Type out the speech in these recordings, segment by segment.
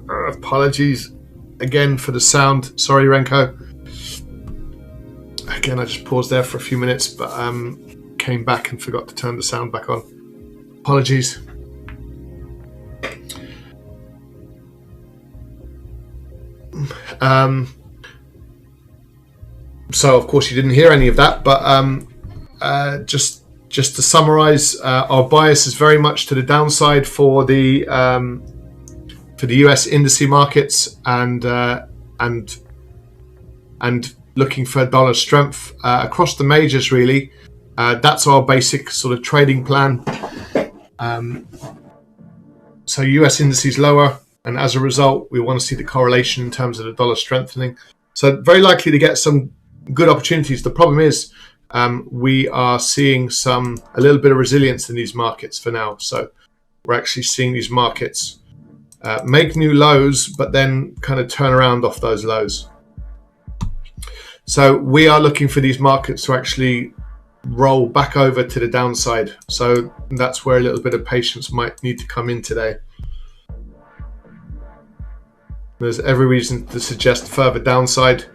Apologies again for the sound. Sorry, Renko. Again, I just paused there for a few minutes, but came back and forgot to turn the sound back on. Apologies. So, of course, you didn't hear any of that, but just to summarize, our bias is very much to the downside for the US indice markets, and looking for dollar strength across the majors. Really, that's our basic sort of trading plan. So US indices lower, and as a result, we want to see the correlation in terms of the dollar strengthening. So very likely to get some good opportunities. The problem is we are seeing a little bit of resilience in these markets for now. So we're actually seeing these markets make new lows, but then kind of turn around off those lows. So we are looking for these markets to actually roll back over to the downside. So that's where a little bit of patience might need to come in today. There's every reason to suggest further downside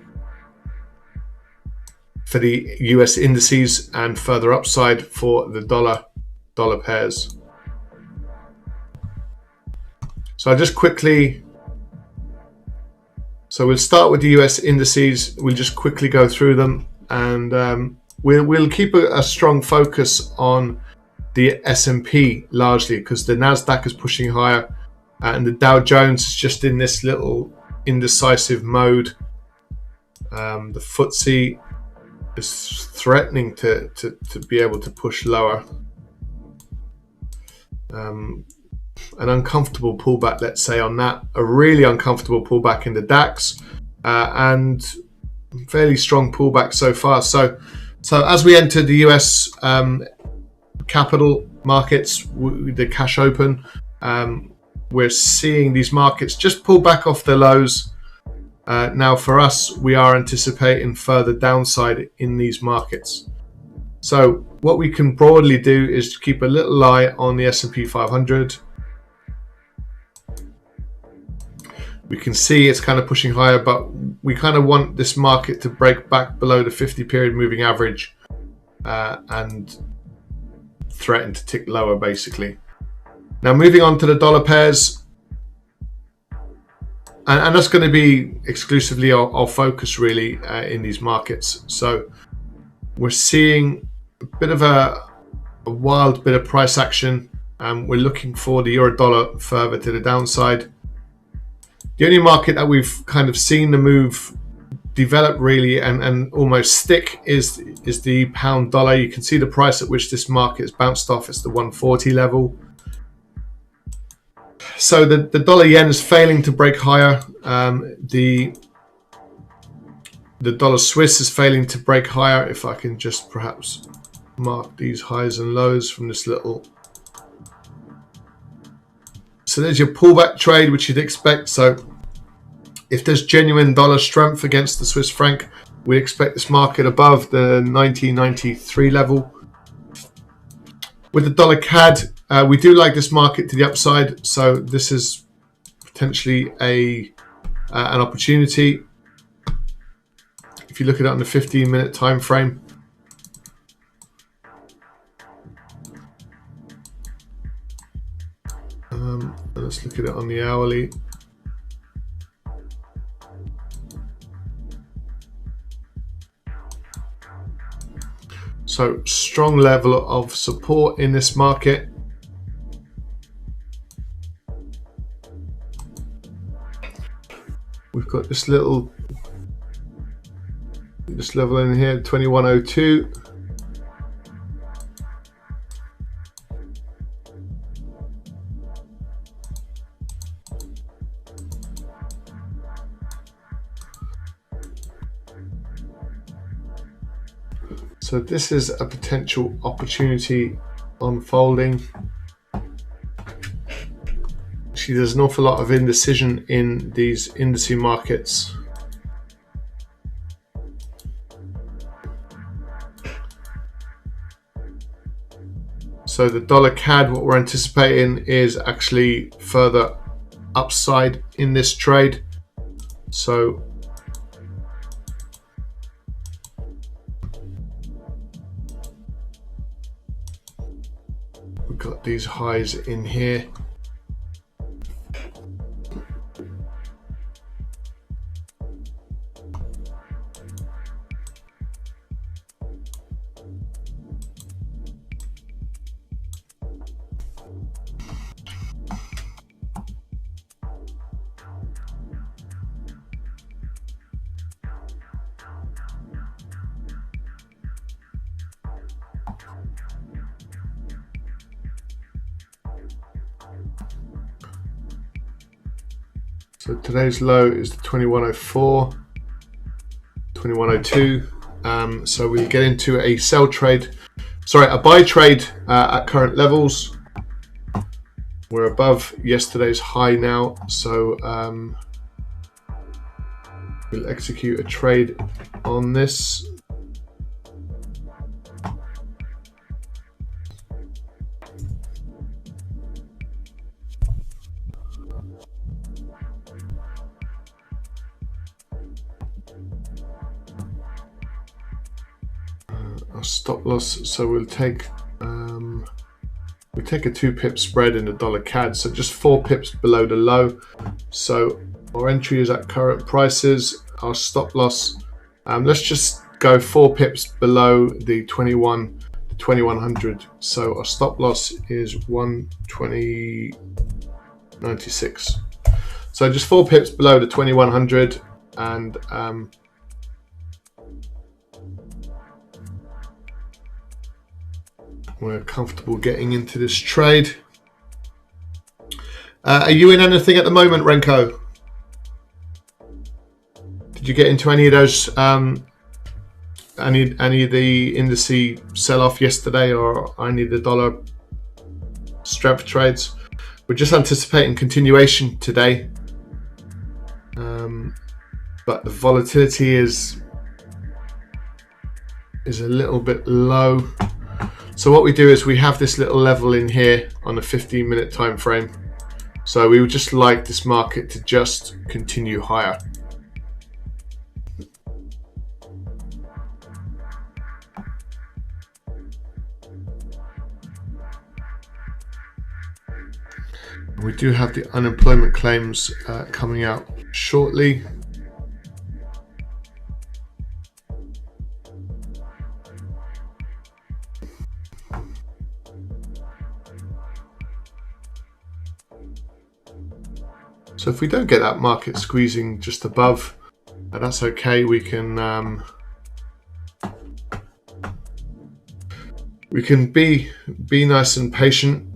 for the US indices and further upside for the dollar pairs. So I'll just quickly, so we'll start with the US indices. We'll just quickly go through them, and we'll keep a strong focus on the S&P largely, because the Nasdaq is pushing higher, and the Dow Jones is just in this little indecisive mode. The FTSE is threatening to be able to push lower. An uncomfortable pullback, let's say, on that. A really uncomfortable pullback in the DAX, and fairly strong pullback so far. So as we enter the US capital markets, the cash open, we're seeing these markets just pull back off their lows. Now for us, we are anticipating further downside in these markets. So what we can broadly do is keep a little eye on the S&P 500. We can see it's kind of pushing higher, but we kind of want this market to break back below the 50-period moving average and threaten to tick lower, basically. Now moving on to the dollar pairs, and that's going to be exclusively our focus really in these markets. So we're seeing a bit of a wild bit of price action, and we're looking for the euro dollar further to the downside. The only market that we've kind of seen the move develop really and almost stick is the pound dollar. You can see the price at which this market has bounced off. It's the 140 level. So the dollar yen is failing to break higher. The dollar Swiss is failing to break higher. If I can just perhaps mark these highs and lows from this little. So there's your pullback trade, which you'd expect. So if there's genuine dollar strength against the Swiss franc, we expect this market above the 1993 level. With the dollar CAD, we do like this market to the upside. So this is potentially an opportunity. If you look at it on the 15-minute time frame, let's look at it on the hourly. So strong level of support in this market. We've got this level in here, 2102. So this is a potential opportunity unfolding. Actually, there's an awful lot of indecision in these indice markets. So the dollar CAD, what we're anticipating is actually further upside in this trade. So we've got these highs in here. So today's low is the 2104, 2102. So we'll get into a sell trade, sorry, a buy trade at current levels. We're above yesterday's high now, so we'll execute a trade on this. Our stop loss, so we'll take a 2 pip spread in the dollar CAD, so just 4 pips below the low. So our entry is at current prices. Our stop loss, let's just go 4 pips below the 2100. So our stop loss is 120.96. So just 4 pips below the 2100, and we're comfortable getting into this trade. Are you in anything at the moment, Renko? Did you get into any of those, any of the indices sell-off yesterday, or any of the dollar strength trades? We're just anticipating continuation today, but the volatility is a little bit low. So what we do is we have this little level in here on a 15-minute time frame. So we would just like this market to just continue higher. We do have the unemployment claims coming out shortly. So if we don't get that market squeezing just above, that's okay. We can be nice and patient.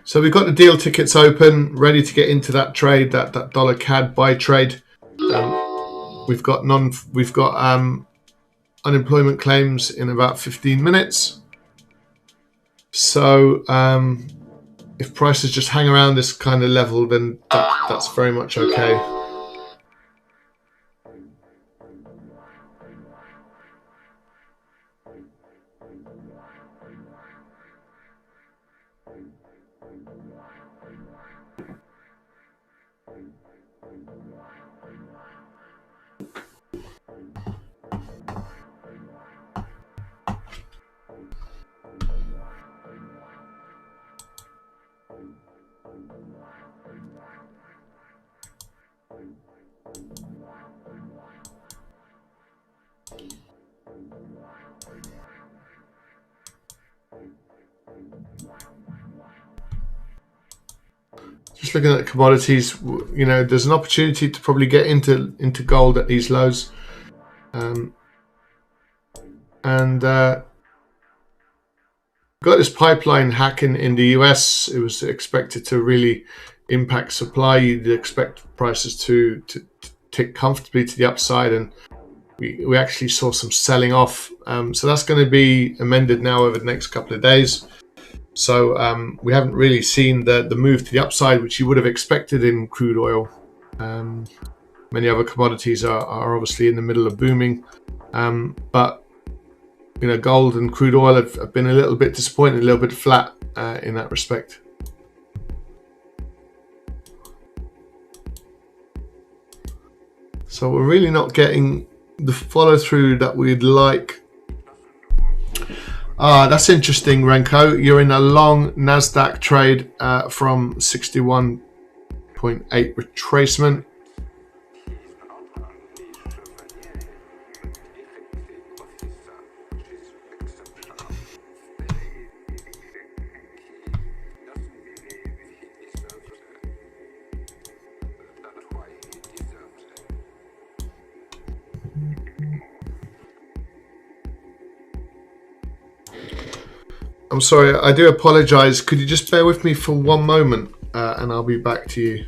So we've got the deal tickets open, ready to get into that trade, that dollar CAD buy trade. We've got unemployment claims in about 15 minutes. So if prices just hang around this kind of level, then that's very much okay. Just looking at commodities, you know, there's an opportunity to probably get into gold at these lows, got this pipeline hack in the US. It was expected to really impact supply. You'd expect prices to tick comfortably to the upside, and we actually saw some selling off. So that's going to be amended now over the next couple of days. So we haven't really seen the move to the upside, which you would have expected in crude oil. Many other commodities are obviously in the middle of booming, but you know, gold and crude oil have been a little bit disappointing, a little bit flat in that respect. So we're really not getting the follow through that we'd like. That's interesting, Renko. You're in a long Nasdaq trade from 61.8 retracement. I'm sorry, I do apologize. Could you just bear with me for one moment and I'll be back to you.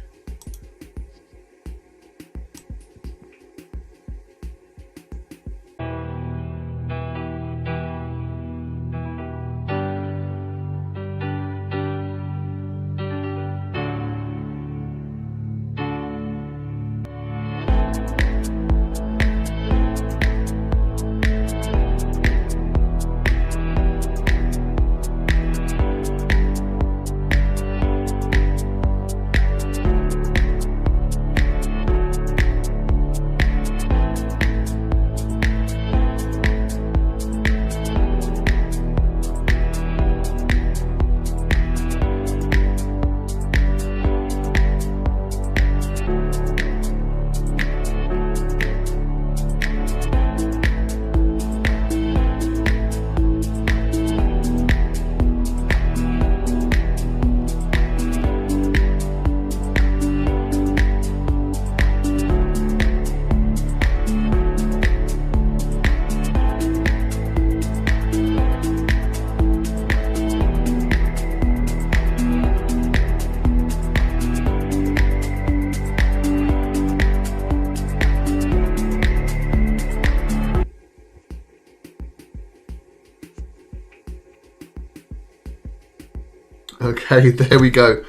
Okay, there we go.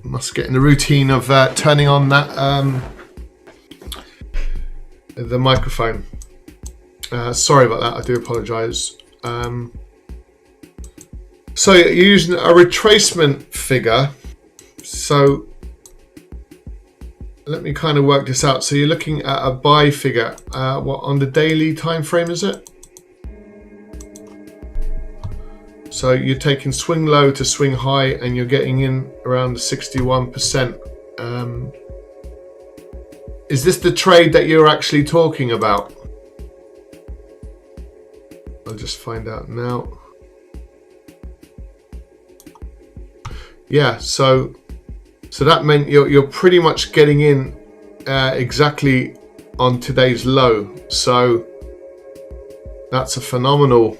Must get in the routine of turning on that the microphone. Sorry about that. I do apologise. So you're using a retracement figure. So let me kind of work this out. So you're looking at a buy figure. What, on the daily time frame is it? So you're taking swing low to swing high and you're getting in around the 61%. Is this the trade that you're actually talking about? I'll just find out now. Yeah, so that meant you're pretty much getting in exactly on today's low. So that's a phenomenal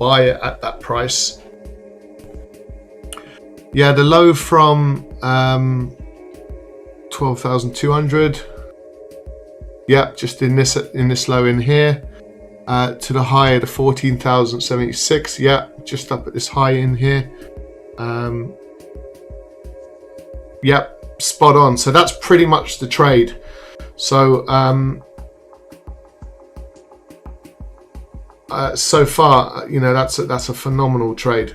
buy it at that price. Yeah, the low from 12,200. Yeah, just in this low in here to the high at the 14,076. Yeah, just up at this high in here. Yep, spot on. So that's pretty much the trade. So so far, you know, that's a phenomenal trade.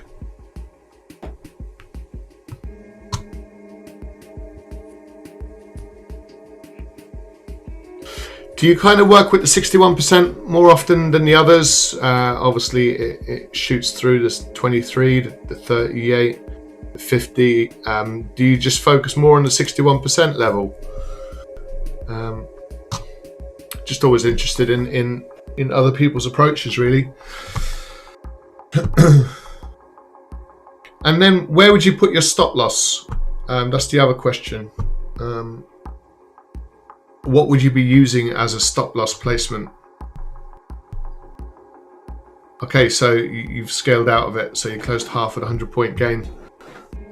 Do you kind of work with the 61% more often than the others? Obviously, it shoots through this 23, the 38, the 50. Do you just focus more on the 61% level? Just always interested in other people's approaches, really. And then where would you put your stop loss? That's the other question. What would you be using as a stop loss placement? Okay, so you've scaled out of it, so you closed half at a 100-point gain.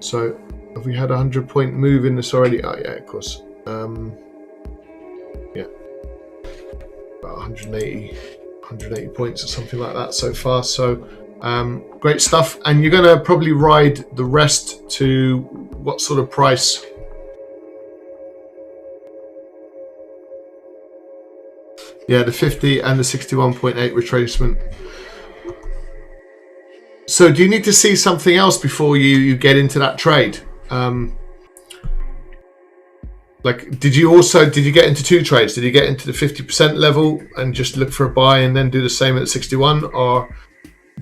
So have we had a 100-point move in this already? Oh yeah, of course. Yeah, about 180 points or something like that so far. So great stuff. And you're going to probably ride the rest to what sort of price? Yeah, the 50 and the 61.8 retracement. So do you need to see something else before you get into that trade? Like, did you get into two trades? Did you get into the 50% level and just look for a buy and then do the same at 61, or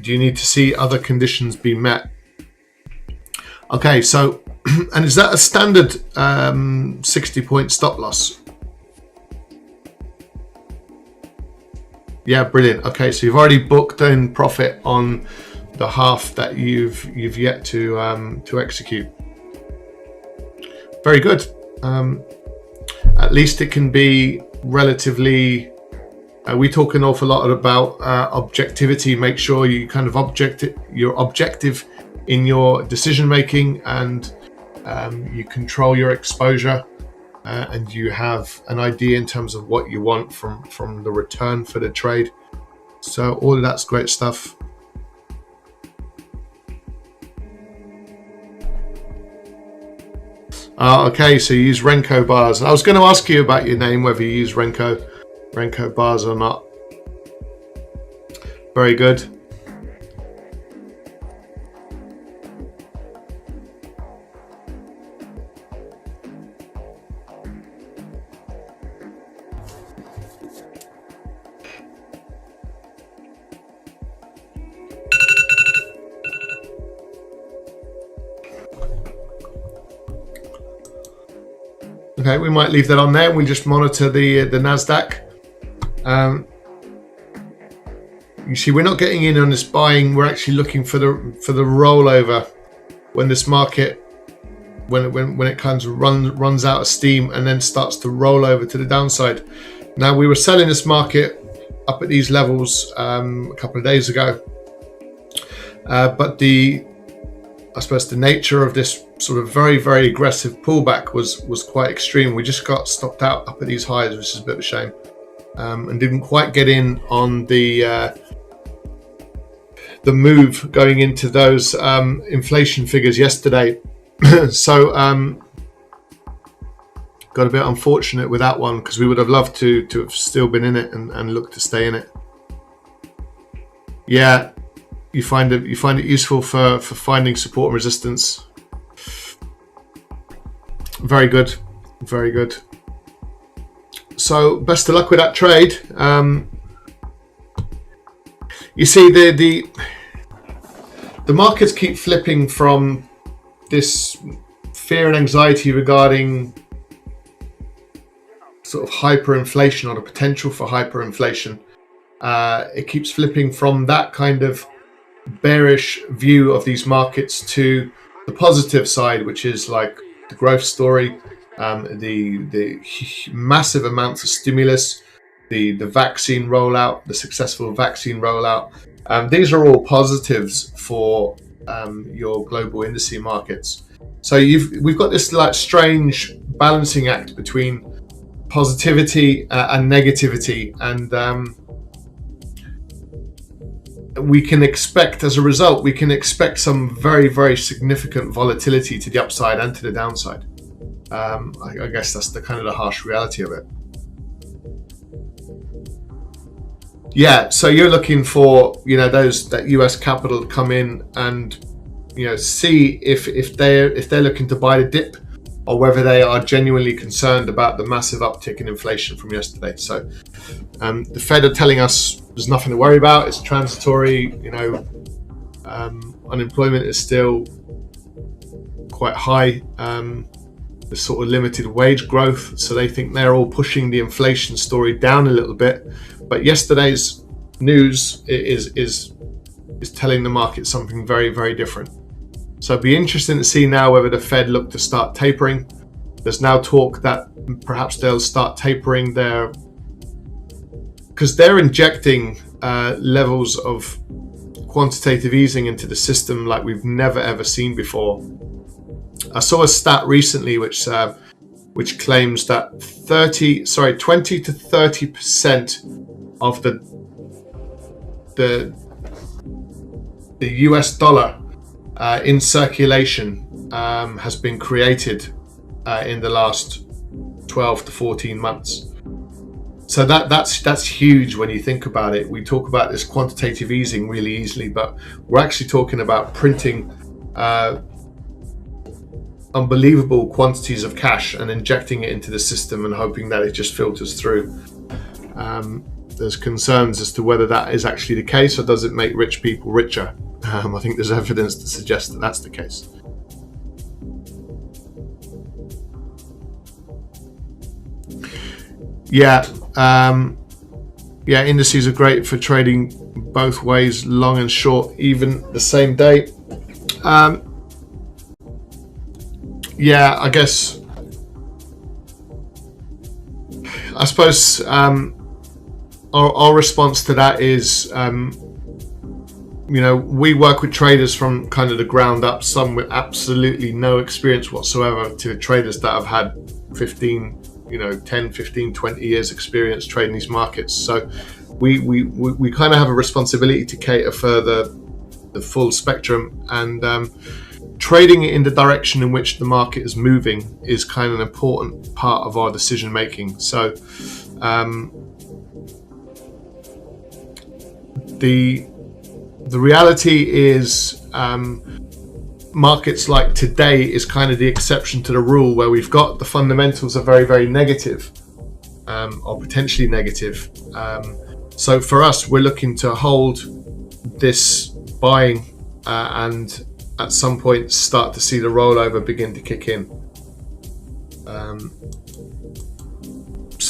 do you need to see other conditions be met? Okay, so and is that a standard 60-point stop loss? Yeah, brilliant. Okay, so you've already booked in profit on the half that you've yet to execute. Very good. At least it can be relatively. We talk an awful lot about objectivity. Make sure you kind of you're objective in your decision making, and you control your exposure, and you have an idea in terms of what you want from the return for the trade. So all of that's great stuff. Okay, so you use Renko bars. I was going to ask you about your name, whether you use Renko bars or not. Very good. Okay, we might leave that on there. We just monitor the Nasdaq. You see, we're not getting in on this buying. We're actually looking for the rollover when this market, when it kind of runs out of steam and then starts to roll over to the downside. Now, we were selling this market up at these levels a couple of days ago, but I suppose the nature of this sort of very, very aggressive pullback was quite extreme. We just got stopped out up at these highs, which is a bit of a shame, and didn't quite get in on the move going into those inflation figures yesterday. So got a bit unfortunate with that one, because we would have loved to have still been in it and look to stay in it. Yeah, you find it useful for finding support and resistance. Very good, very good. So best of luck with that trade. You see, the markets keep flipping from this fear and anxiety regarding sort of hyperinflation or the potential for hyperinflation. It keeps flipping from that kind of bearish view of these markets to the positive side, which is like the growth story, the massive amounts of stimulus, the vaccine rollout, the successful vaccine rollout. These are all positives for your global indices markets. So we've got this like strange balancing act between positivity and negativity, and we can expect, as a result, some very, very significant volatility to the upside and to the downside. I guess that's the kind of the harsh reality of it. Yeah, so you're looking for, that US capital to come in and, see if they're looking to buy the dip, or whether they are genuinely concerned about the massive uptick in inflation from yesterday. So the Fed are telling us there's nothing to worry about. It's transitory. Unemployment is still quite high. There's sort of limited wage growth, so they think they're all pushing the inflation story down a little bit. But yesterday's news is telling the market something very, very different. So it'd be interesting to see now whether the Fed look to start tapering. There's now talk that perhaps they'll start tapering because they're injecting levels of quantitative easing into the system like we've never ever seen before. I saw a stat recently which claims that 20 to 30% of the US dollar in circulation has been created in the last 12 to 14 months. So that's huge when you think about it. We talk about this quantitative easing really easily, but we're actually talking about printing unbelievable quantities of cash and injecting it into the system and hoping that it just filters through. There's concerns as to whether that is actually the case, or does it make rich people richer? I think there's evidence to suggest that that's the case. Yeah, indices are great for trading both ways, long and short, even the same day. Yeah, I suppose our response to that is, we work with traders from kind of the ground up, some with absolutely no experience whatsoever, to traders that have had 10, 15, 20 years experience trading these markets. So we kind of have a responsibility to cater for the full spectrum, and trading in the direction in which the market is moving is kind of an important part of our decision making. So the reality is, markets like today is kind of the exception to the rule, where we've got the fundamentals are very, very negative, or potentially negative. So for us, we're looking to hold this buying and at some point start to see the rollover begin to kick in.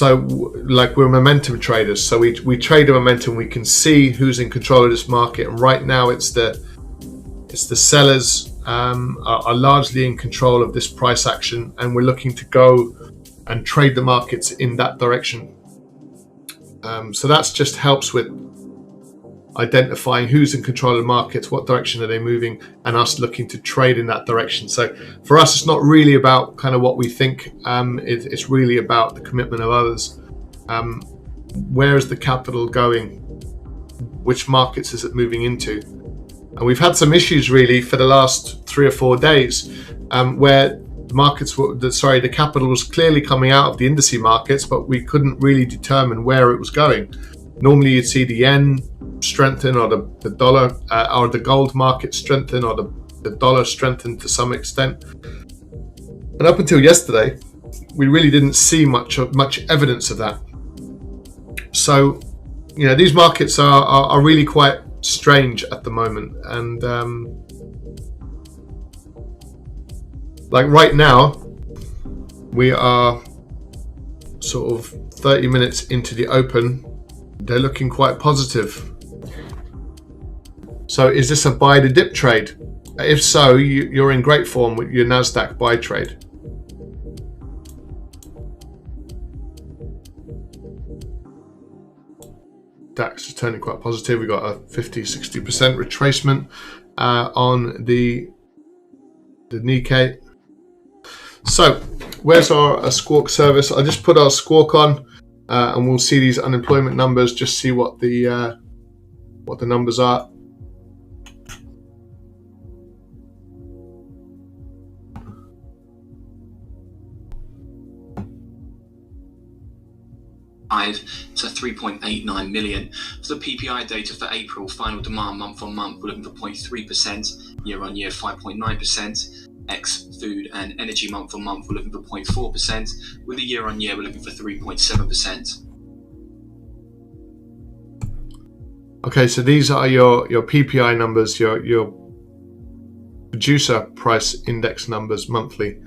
Like, we're momentum traders, so we trade the momentum. We can see who's in control of this market, and right now it's the sellers are largely in control of this price action, and we're looking to go and trade the markets in that direction. So that's just helps with identifying who's in control of the markets, what direction are they moving, and us looking to trade in that direction. So for us, it's not really about kind of what we think. It's really about the commitment of others. Where is the capital going? Which markets is it moving into? And we've had some issues really for the last 3 or 4 days, where the capital was clearly coming out of the indices markets, but we couldn't really determine where it was going. Normally you'd see the yen strengthen, or the dollar or the gold market strengthen, or the dollar strengthen to some extent. And up until yesterday, we really didn't see much evidence of that. So, these markets are really quite strange at the moment. And like right now, we are sort of 30 minutes into the open. They're looking quite positive. So is this a buy the dip trade? If so, you're in great form with your NASDAQ buy trade. DAX is turning quite positive. We got a 50-60% retracement on the Nikkei. So where's our Squawk service? I just put our Squawk on, and we'll see these unemployment numbers. Just see what the numbers are. To 3.89 million. For the PPI data for April, final demand month on month, we're looking for 0.3%, year on year 5.9%. Food and energy month on month, we're looking for 0.4%. With the year on year, we're looking for 3.7%. Okay, so these are your PPI numbers, your producer price index numbers monthly.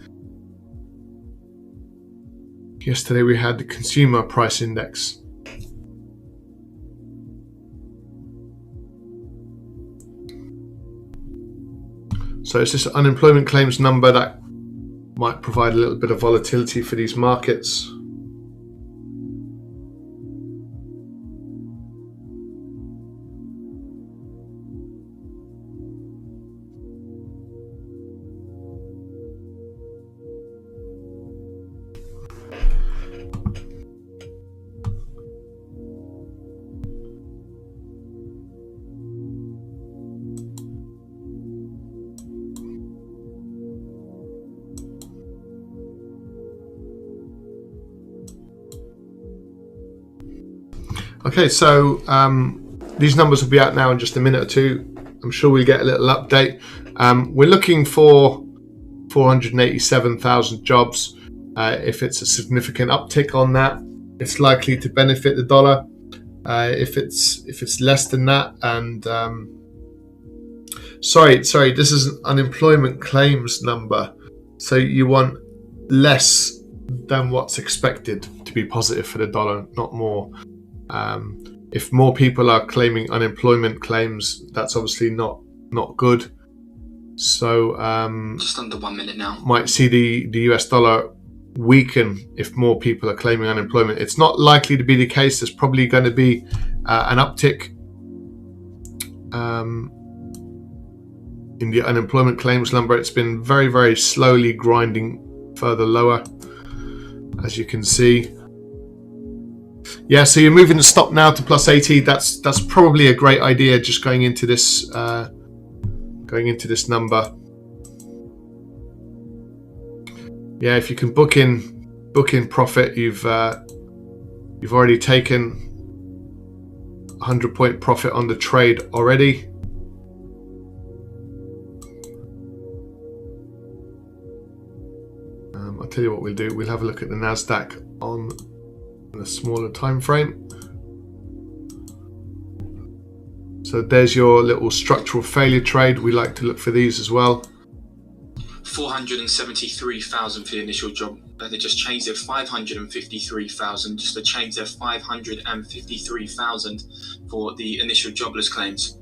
Yesterday we had the consumer price index. So it's this unemployment claims number that might provide a little bit of volatility for these markets. Okay, so these numbers will be out now in just a minute or two. I'm sure we'll get a little update. We're looking for 487,000 jobs. If it's a significant uptick on that, it's likely to benefit the dollar. If it's less than that, and sorry, this is an unemployment claims number, so you want less than what's expected to be positive for the dollar, not more. If more people are claiming unemployment claims, that's obviously not good. So just under 1 minute now. Might see the US dollar weaken if more people are claiming unemployment. It's not likely to be the case. There's probably going to be an uptick in the unemployment claims number. It's been very, very slowly grinding further lower, as you can see. Yeah, so you're moving the stop now to plus 80. That's probably a great idea, just going into this number. Yeah, if you can book in profit, you've already taken 100-point profit on the trade already. I'll tell you what we'll do. We'll have a look at the Nasdaq on a smaller time frame. So there's your little structural failure trade. We like to look for these as well. 473,000 for the initial job. They just changed it 553,000. Just to change their 553,000 for the initial jobless claims.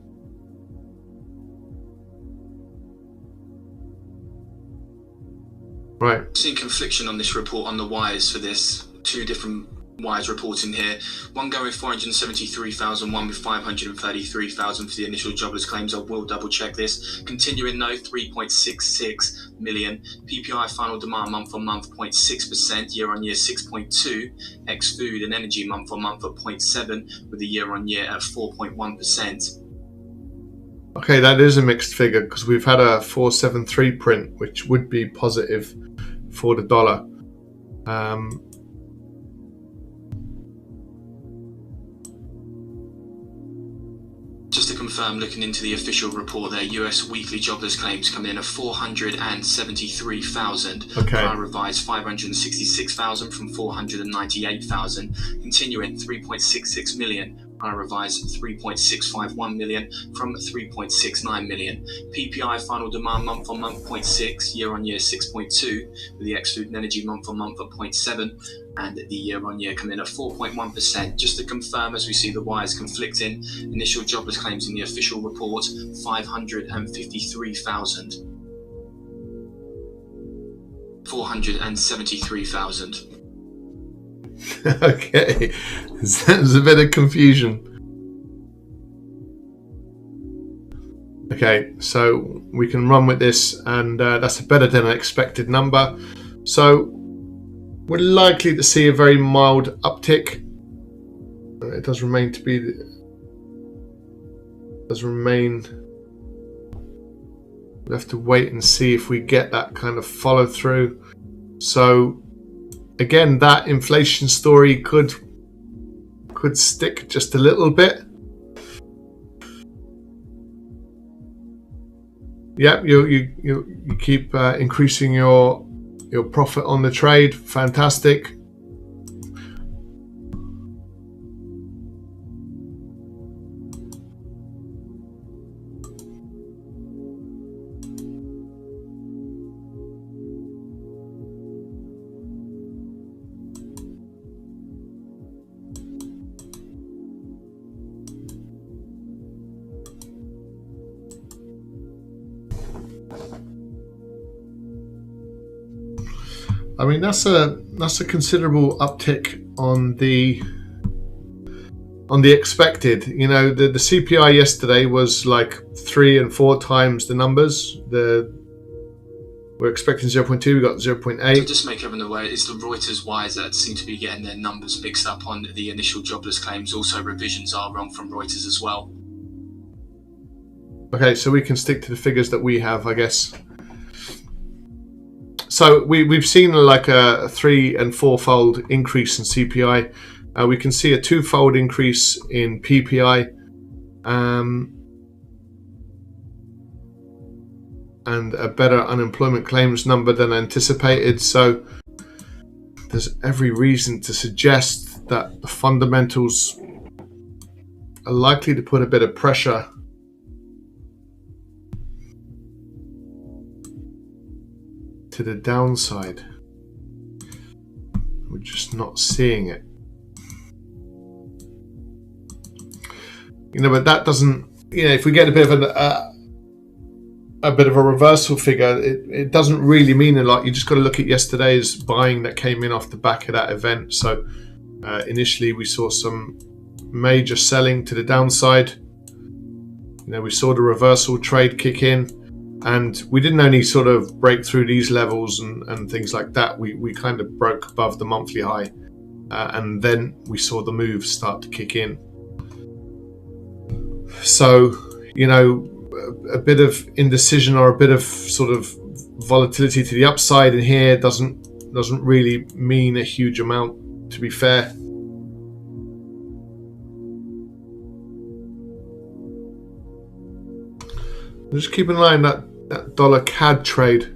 Right. Seeing confliction on this report on the wires for this. Two different wires reporting here. One going with 473,000, one with 533,000 for the initial jobless claims. I will double check this. Continuing though, 3.66 million. PPI final demand month on month 0.6%, year on year 6.2. Ex food and energy month on month at 0.7, with the year on year at 4.1%. Okay, that is a mixed figure because we've had a 473 print, which would be positive for the dollar. Just to confirm, looking into the official report there, US weekly jobless claims come in at 473,000. Okay. Revised 566,000 from 498,000. Continuing 3.66 million. Revised 3.651 million from 3.69 million. PPI final demand month on month 0.6, year on year 6.2, with the ex food and energy month on month at 0.7, and the year on year come in at 4.1%. Just to confirm, as we see the wires conflicting, initial jobless claims in the official report 553,000. 473,000. Okay, there's a bit of confusion. Okay, so we can run with this, and that's a better than expected number. So we're likely to see a very mild uptick. It does remain to be. We'll have to wait and see if we get that kind of follow through. So again, that inflation story could stick just a little bit. Yep, you keep increasing your profit on the trade. Fantastic. I mean, that's a considerable uptick on the expected. You know, the CPI yesterday was like 3 and 4 times the numbers. We're expecting 0.2, we got 0.8. To just make everyone aware, it's the Reuters wires that seem to be getting their numbers mixed up on the initial jobless claims. Also, revisions are wrong from Reuters as well. Okay, so we can stick to the figures that we have, I guess. So we've seen like a 3- and 4-fold increase in CPI. We can see a twofold increase in PPI and a better unemployment claims number than anticipated. So there's every reason to suggest that the fundamentals are likely to put a bit of pressure to the downside. We're just not seeing it. But that doesn't, if we get a bit of a reversal figure, it doesn't really mean a lot. You just got to look at yesterday's buying that came in off the back of that event. So initially we saw some major selling to the downside. We saw the reversal trade kick in, and we didn't only sort of break through these levels and things like that. We kind of broke above the monthly high, and then we saw the move start to kick in. So, a bit of indecision or a bit of sort of volatility to the upside in here doesn't really mean a huge amount, to be fair. Just keep an eye on that dollar CAD trade.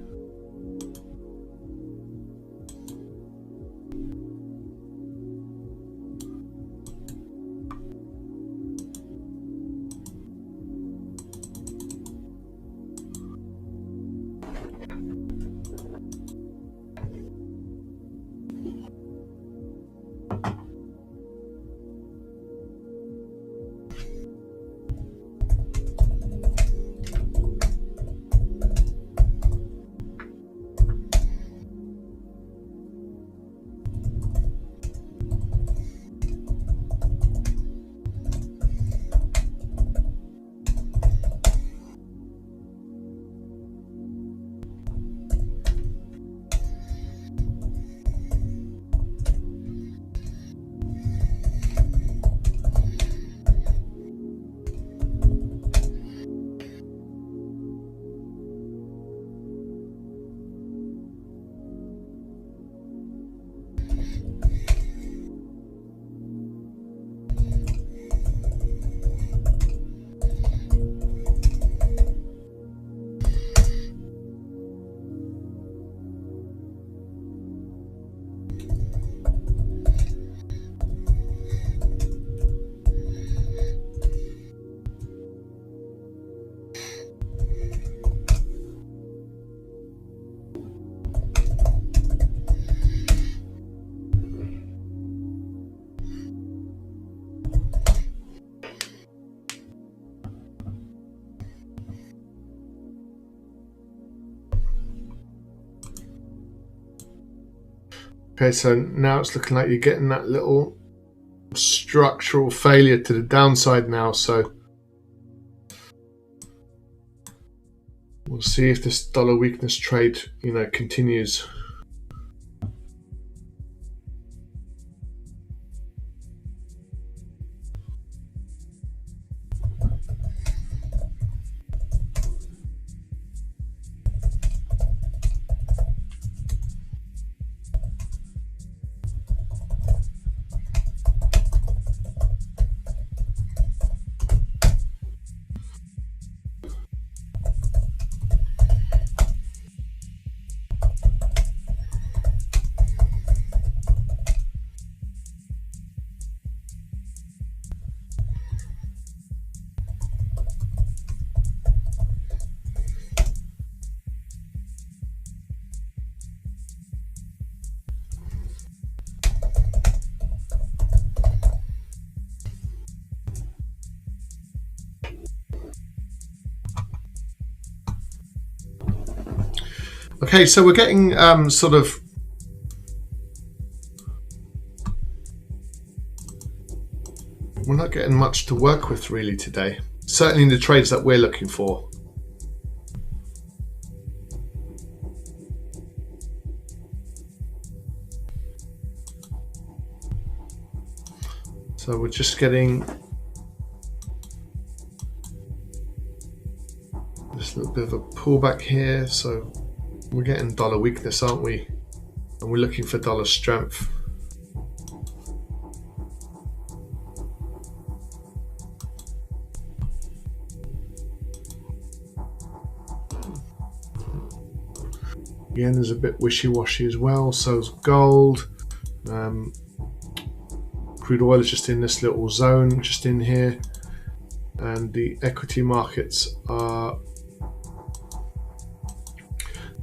Okay, so now it's looking like you're getting that little structural failure to the downside now. So we'll see if this dollar weakness trade, continues. Okay, so we're getting we're not getting much to work with really today. Certainly in the trades that we're looking for. So we're just getting just a little bit of a pullback here. So we're getting dollar weakness, aren't we? And we're looking for dollar strength. Yen is a bit wishy-washy as well, so is gold. Crude oil is just in this little zone, just in here. And the equity markets are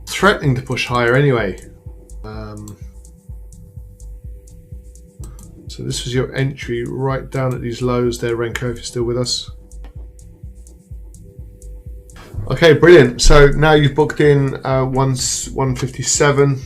threatening to push higher anyway. So this was your entry right down at these lows there, Renko, if you're still with us. Okay, brilliant. So now you've booked in 157.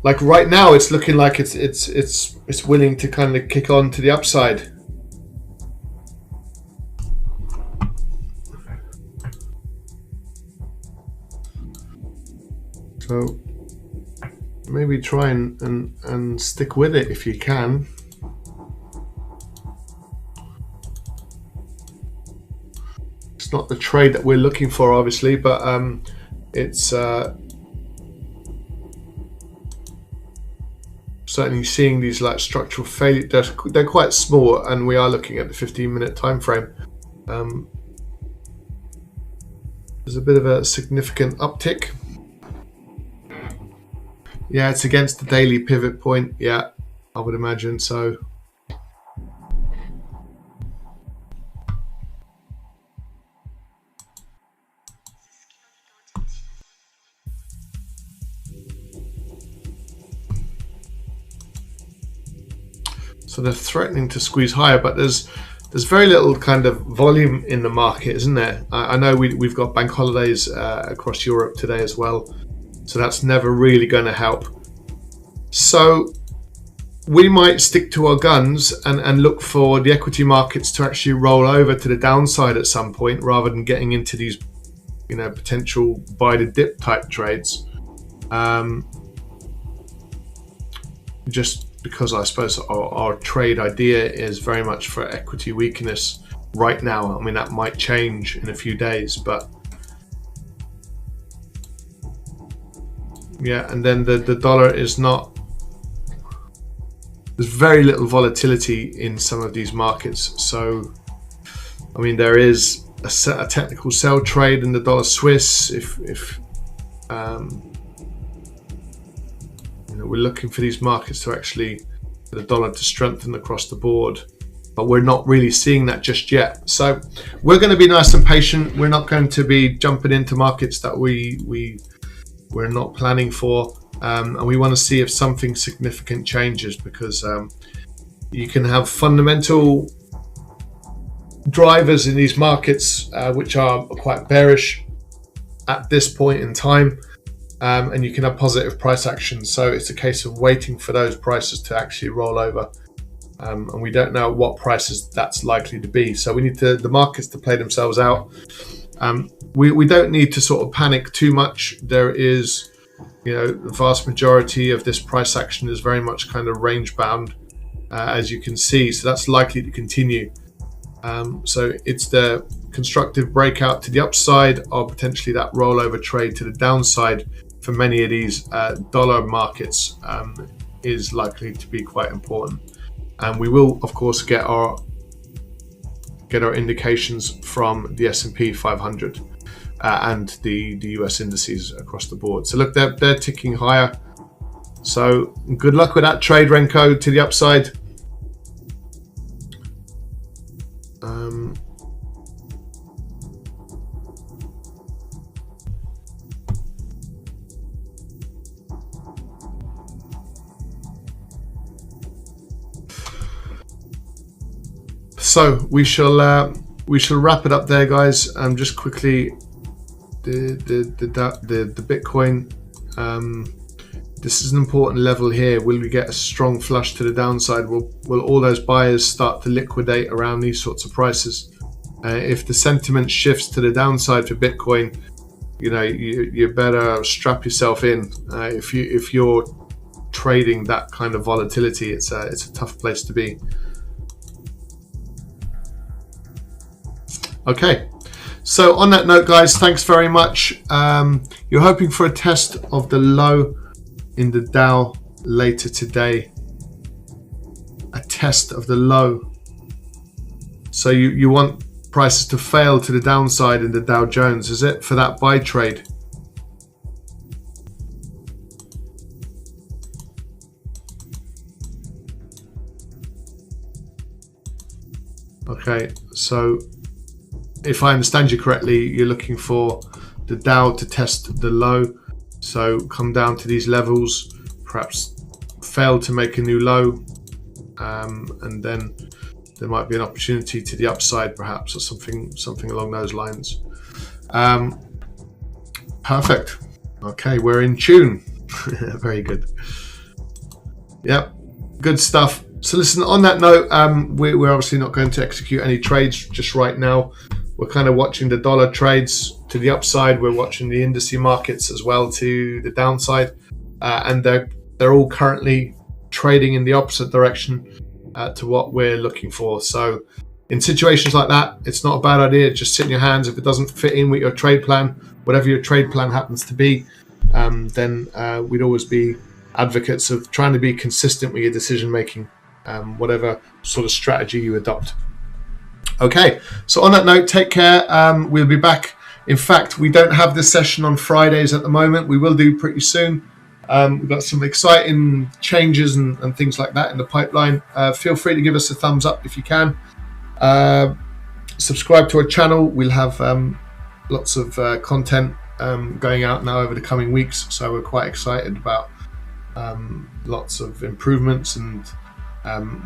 Like right now, it's looking like it's willing to kind of kick on to the upside. So maybe try and stick with it if you can. It's not the trade that we're looking for, obviously, but it's certainly seeing these like structural failure. They're quite small, and we are looking at the 15-minute time frame. There's a bit of a significant uptick. Yeah, it's against the daily pivot point. Yeah, I would imagine so. So they're threatening to squeeze higher, but there's very little kind of volume in the market, isn't there? I know we've got bank holidays across Europe today as well, so that's never really going to help. So we might stick to our guns and look for the equity markets to actually roll over to the downside at some point, rather than getting into these, you know, potential buy the dip type trades. Just because I suppose our trade idea is very much for equity weakness right now. I mean, that might change in a few days, but yeah. And then the dollar is not, there's very little volatility in some of these markets. So I mean, there is a technical sell trade in the dollar Swiss if we're looking for these markets to actually, for the dollar to strengthen across the board, but we're not really seeing that just yet. So we're going to be nice and patient. We're not going to be jumping into markets that we're not planning for, and we want to see if something significant changes, because you can have fundamental drivers in these markets which are quite bearish at this point in time. And you can have positive price action. So it's a case of waiting for those prices to actually roll over. And we don't know what prices that's likely to be. So we need the markets to play themselves out. We don't need to sort of panic too much. There is, the vast majority of this price action is very much kind of range bound, as you can see. So that's likely to continue. So it's the constructive breakout to the upside, or potentially that rollover trade to the downside for many of these dollar markets is likely to be quite important. And we will, of course, get our indications from the S&P 500 and the US indices across the board. So look, they're ticking higher. So good luck with that trade, Renko, to the upside. So we shall wrap it up there, guys. Just quickly, the Bitcoin. This is an important level here. Will we get a strong flush to the downside? Will all those buyers start to liquidate around these sorts of prices? If the sentiment shifts to the downside for Bitcoin, you better strap yourself in. If you're trading that kind of volatility, it's a tough place to be. Okay, So on that note, guys, thanks very much. You're hoping for a test of the low in the Dow later today. A test of the low. So you want prices to fail to the downside in the Dow Jones, is it, for that buy trade? Okay, so if I understand you correctly, you're looking for the Dow to test the low, so come down to these levels, perhaps fail to make a new low, and then there might be an opportunity to the upside, perhaps, or something along those lines. Perfect. Okay, we're in tune. Very good. Yep, good stuff. So listen, on that note, we're obviously not going to execute any trades just right now. We're kind of watching the dollar trades to the upside. We're watching the indices markets as well to the downside, and they're all currently trading in the opposite direction to what we're looking for. So in situations like that, it's not a bad idea. Just sit in your hands. If it doesn't fit in with your trade plan, whatever your trade plan happens to be, then we'd always be advocates of trying to be consistent with your decision making, whatever sort of strategy you adopt. Okay, so on that note, take care. We'll be back. In fact, we don't have this session on Fridays at the moment. We will do pretty soon. We've got some exciting changes and things like that in the pipeline. Feel free to give us a thumbs up if you can. Subscribe to our channel. We'll have lots of content going out now over the coming weeks, so we're quite excited about lots of improvements, and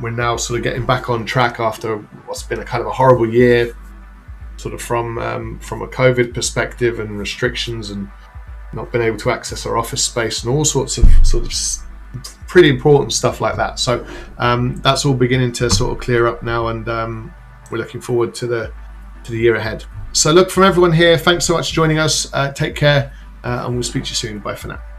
we're now sort of getting back on track after what's been a kind of a horrible year, sort of from a COVID perspective and restrictions, and not been able to access our office space and all sorts of sort of pretty important stuff like that. So that's all beginning to sort of clear up now, and we're looking forward to the year ahead. So look, from everyone here, thanks so much for joining us. Take care, and we'll speak to you soon. Bye for now.